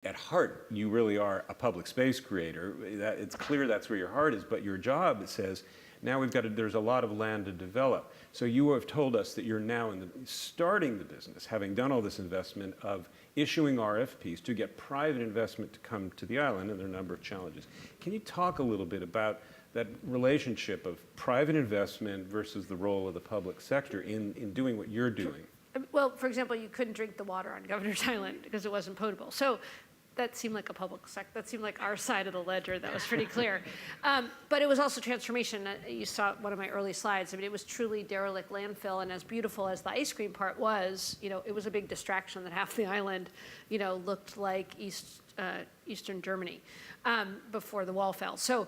at heart, you really are a public space creator. It's clear that's where your heart is, but your job, it says, now there's a lot of land to develop. So you have told us that you're now starting the business, having done all this investment, of issuing RFPs to get private investment to come to the island, and there are a number of challenges. Can you talk a little bit about that relationship of private investment versus the role of the public sector in doing what you're doing? Well, for example, you couldn't drink the water on Governor's Island because it wasn't potable. So that seemed like a public sector. That seemed like our side of the ledger. That was pretty clear. But it was also transformation. You saw one of my early slides. I mean, it was truly derelict landfill. And as beautiful as the ice cream part was, it was a big distraction that half the island, looked like Eastern Germany before the wall fell. So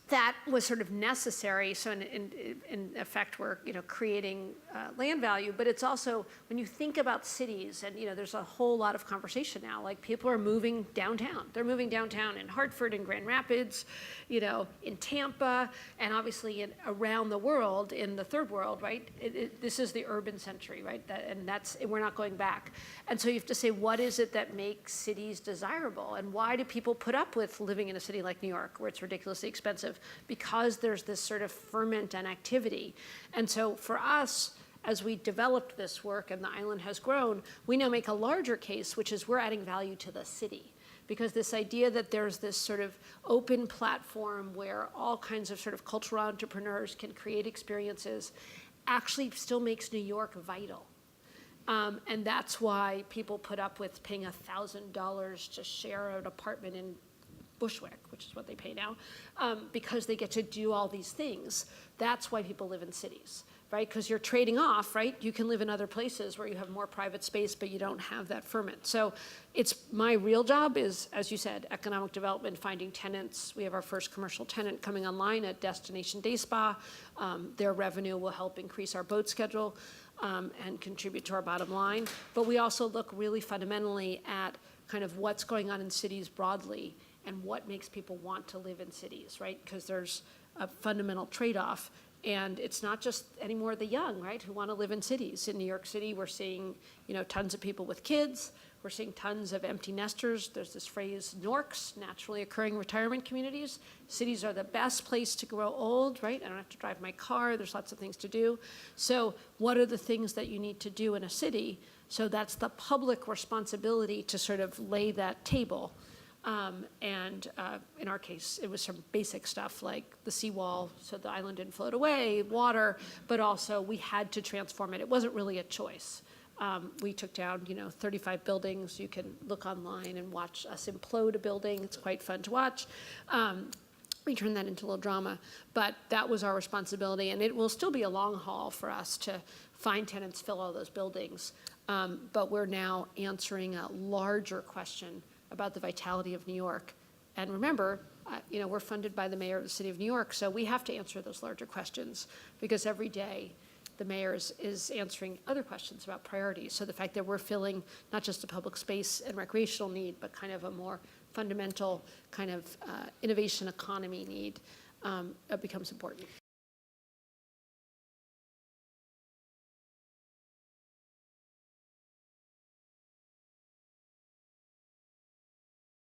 that was sort of necessary. So in effect, we're creating land value. But it's also, when you think about cities, and there's a whole lot of conversation now. Like, people are moving downtown. They're moving downtown in Hartford and Grand Rapids, in Tampa, and obviously around the world, in the third world, right? This is the urban century, right? And we're not going back. And so you have to say, what is it that makes cities desirable? And why do people put up with living in a city like New York, where it's ridiculously expensive? Because there's this sort of ferment and activity. And so for us, as we developed this work and the island has grown, we now make a larger case, which is we're adding value to the city. Because this idea that there's this sort of open platform where all kinds of sort of cultural entrepreneurs can create experiences actually still makes New York vital. And that's why people put up with paying $1,000 to share an apartment in Bushwick, which is what they pay now, because they get to do all these things. That's why people live in cities, right? Because you're trading off, right? You can live in other places where you have more private space, but you don't have that ferment. So my real job is, as you said, economic development, finding tenants. We have our first commercial tenant coming online at Destination Day Spa. Their revenue will help increase our boat schedule and contribute to our bottom line. But we also look really fundamentally at kind of what's going on in cities broadly and what makes people want to live in cities, right? Because there's a fundamental trade-off. And it's not just anymore the young, right, who want to live in cities. In New York City, we're seeing, tons of people with kids. We're seeing tons of empty nesters. There's this phrase, NORCs, naturally occurring retirement communities. Cities are the best place to grow old, right? I don't have to drive my car. There's lots of things to do. So what are the things that you need to do in a city? So that's the public responsibility to sort of lay that table. In our case, it was some basic stuff like the seawall, so the island didn't float away, water, but also we had to transform it. It wasn't really a choice. We took down, 35 buildings. You can look online and watch us implode a building. It's quite fun to watch. We turned that into a little drama, but that was our responsibility, and it will still be a long haul for us to find tenants, fill all those buildings. But we're now answering a larger question about the vitality of New York. And remember, we're funded by the mayor of the city of New York, so we have to answer those larger questions, because every day the mayor is answering other questions about priorities. So the fact that we're filling not just a public space and recreational need, but kind of a more fundamental kind of innovation economy need becomes important.